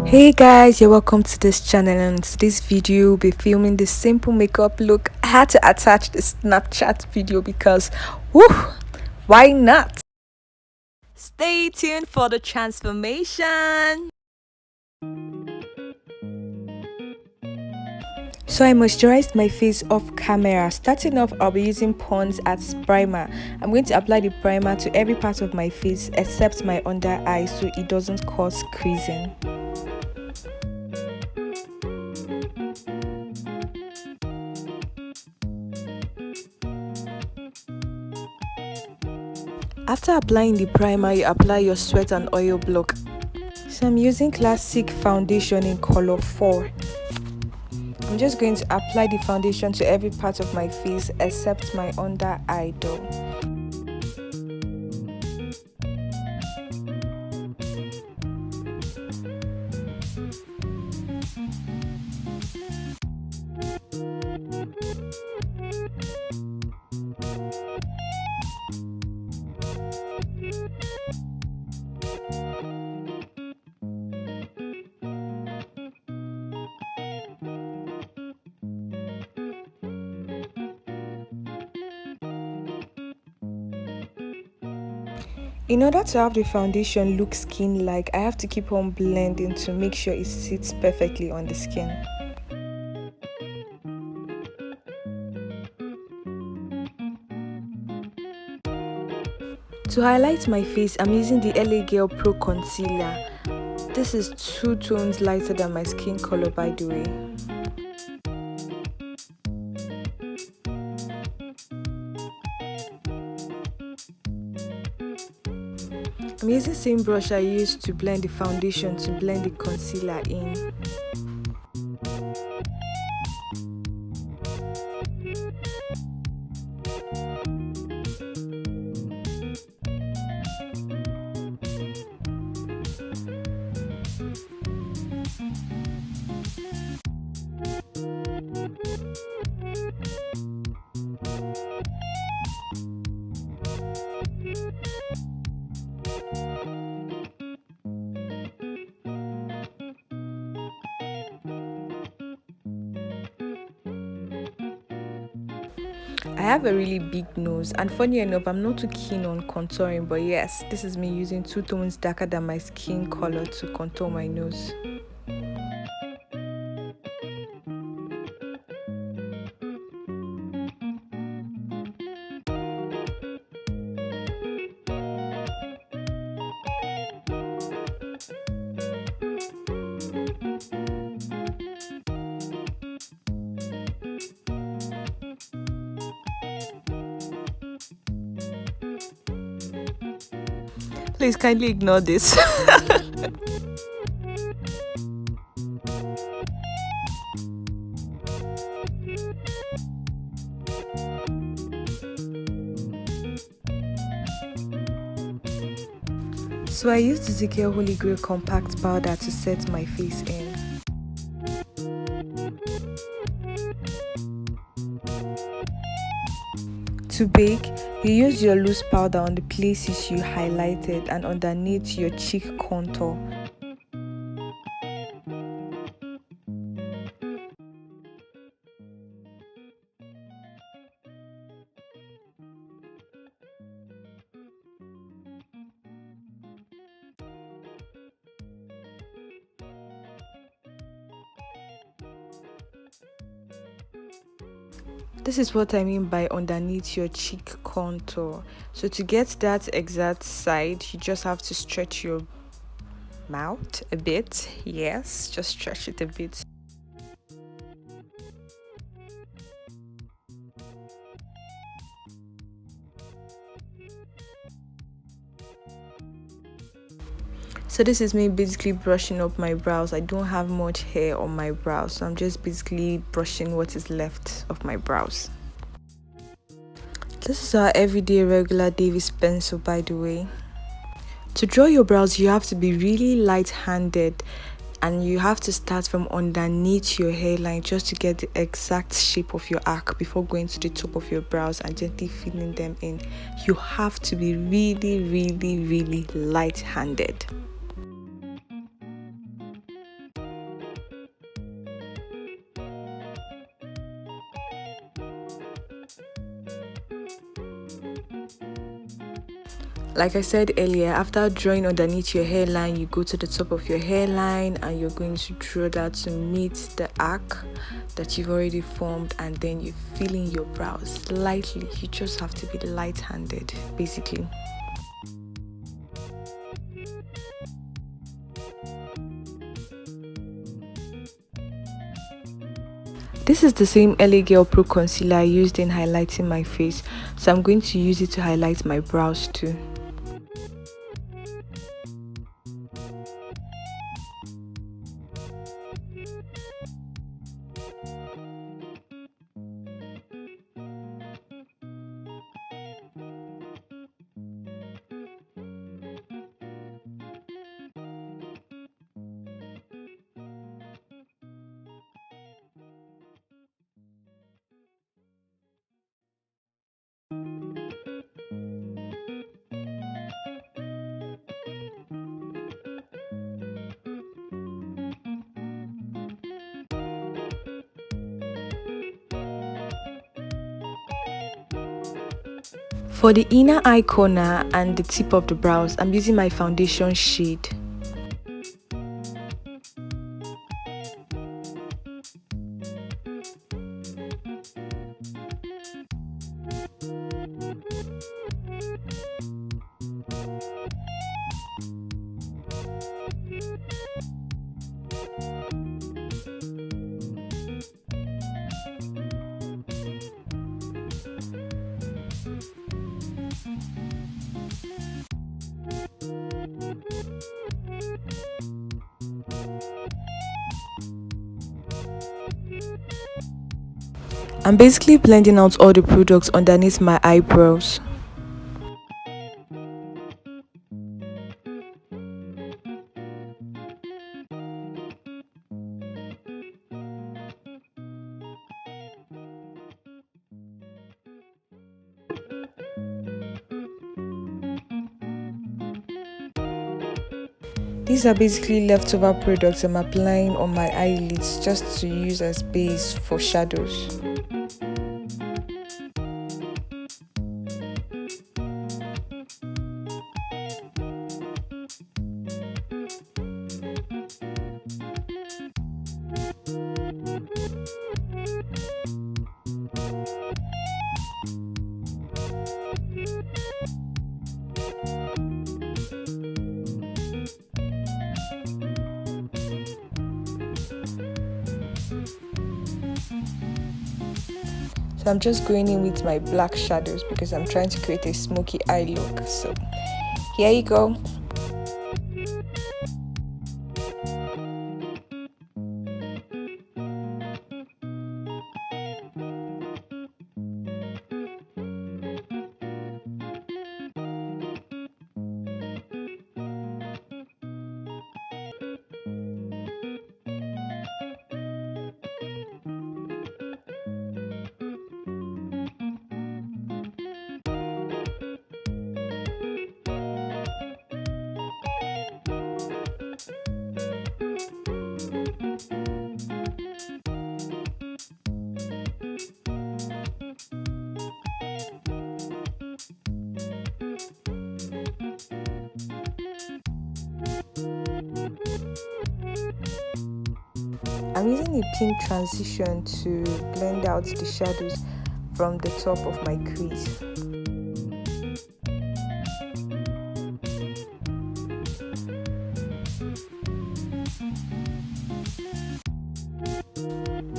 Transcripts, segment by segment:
Hey guys, you're welcome to this channel, and in this video we'll be filming this simple makeup look. I had to attach the Snapchat video because why not? Stay tuned for the transformation. So I moisturized my face off camera. Starting off, I'll be using Pond's as primer. I'm going to apply the primer to every part of my face except my under eye so it doesn't cause creasing. After applying the primer, you apply your sweat and oil block. So I'm using classic foundation in color 4. I'm just going to apply the foundation to every part of my face except my under eye though. In order to have the foundation look skin-like, I have to keep on blending to make sure it sits perfectly on the skin. To highlight my face, I'm using the LA Girl Pro Concealer. This is 2 tones lighter than my skin color, by the way. I'm using the same brush I used to blend the foundation to blend the concealer in. I have a really big nose, and funny enough, I'm not too keen on contouring, but yes, this is me using 2 tones darker than my skin color to contour my nose. Please kindly ignore this. So I used the Zikel Holygrail compact powder to set my face in. To bake, you use your loose powder on the places you highlighted and underneath your cheek contour. This is what I mean by underneath your cheek contour. So to get that exact side, you just have to stretch your mouth a bit. Yes, just stretch it a bit. So this is me basically brushing up my brows. I don't have much hair on my brows, so I'm just basically brushing what is left of my brows. This is our everyday regular Davis pencil, by the way. To draw your brows, you have to be really light-handed, and you have to start from underneath your hairline just to get the exact shape of your arc before going to the top of your brows and gently filling them in. You have to be really light-handed. Like I said earlier, after drawing underneath your hairline, you go to the top of your hairline and you're going to draw that to meet the arc that you've already formed, and then you fill in your brows lightly. You just have to be light-handed, basically. This is the same LA Girl Pro Concealer I used in highlighting my face, so I'm going to use it to highlight my brows too. For the inner eye corner and the tip of the brows, I'm using my foundation shade. I'm basically blending out all the products underneath my eyebrows. These are basically leftover products I'm applying on my eyelids just to use as base for shadows. So I'm just going in with my black shadows because I'm trying to create a smoky eye look. So here you go. I'm using a pink transition to blend out the shadows from the top of my crease.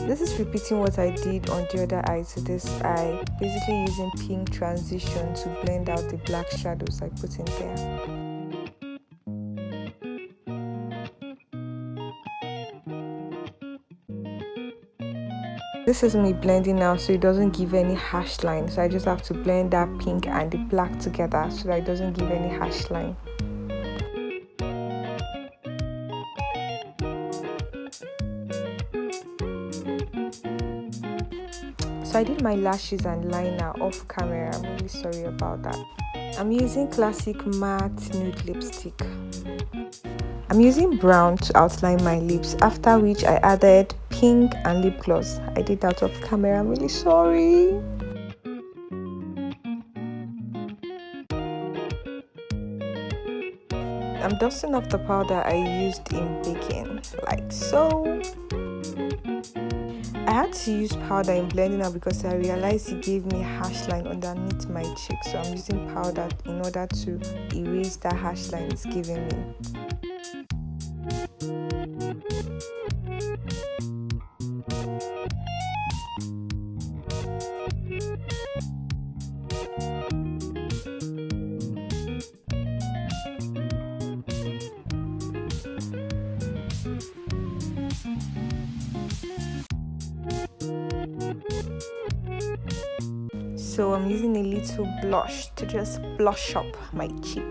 This is repeating what I did on the other eye to this eye, basically using pink transition to blend out the black shadows I put in there. This is me blending now so it doesn't give any harsh line, so I just have to blend that pink and the black together so that it doesn't give any harsh line. So I did my lashes and liner off camera. I'm really sorry about that. I'm using classic matte nude lipstick. I'm using brown to outline my lips, after which I added pink and lip gloss. I did that off camera. I'm really sorry. I'm dusting off the powder I used in baking, like so. I had to use powder in blending out because I realized it gave me a harsh line underneath my cheek, so I'm using powder in order to erase that harsh line it's giving me. So I'm using a little blush to just blush up my cheek.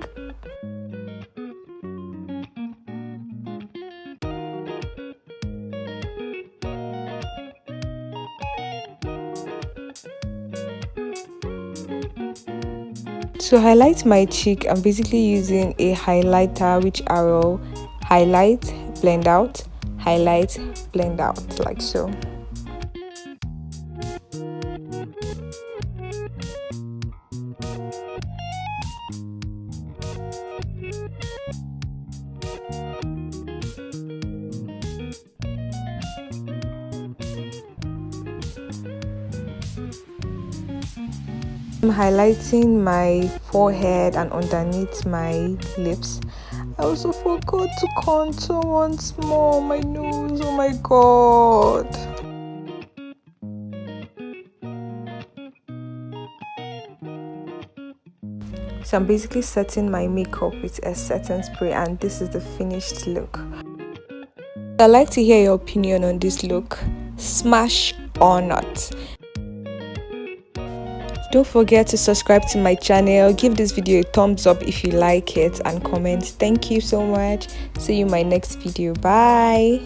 To highlight my cheek, I'm basically using a highlighter which I will highlight, blend out, highlight, blend out, like so. I'm highlighting my forehead and underneath my lips. I also forgot to contour once more my nose. Oh my god. So I'm basically setting my makeup with a setting spray, and this is the finished look. I'd like to hear your opinion on this look. Smash or not? Don't forget to subscribe to my channel, give this video a thumbs up if you like it, and comment. Thank you so much. See you in my next video. Bye.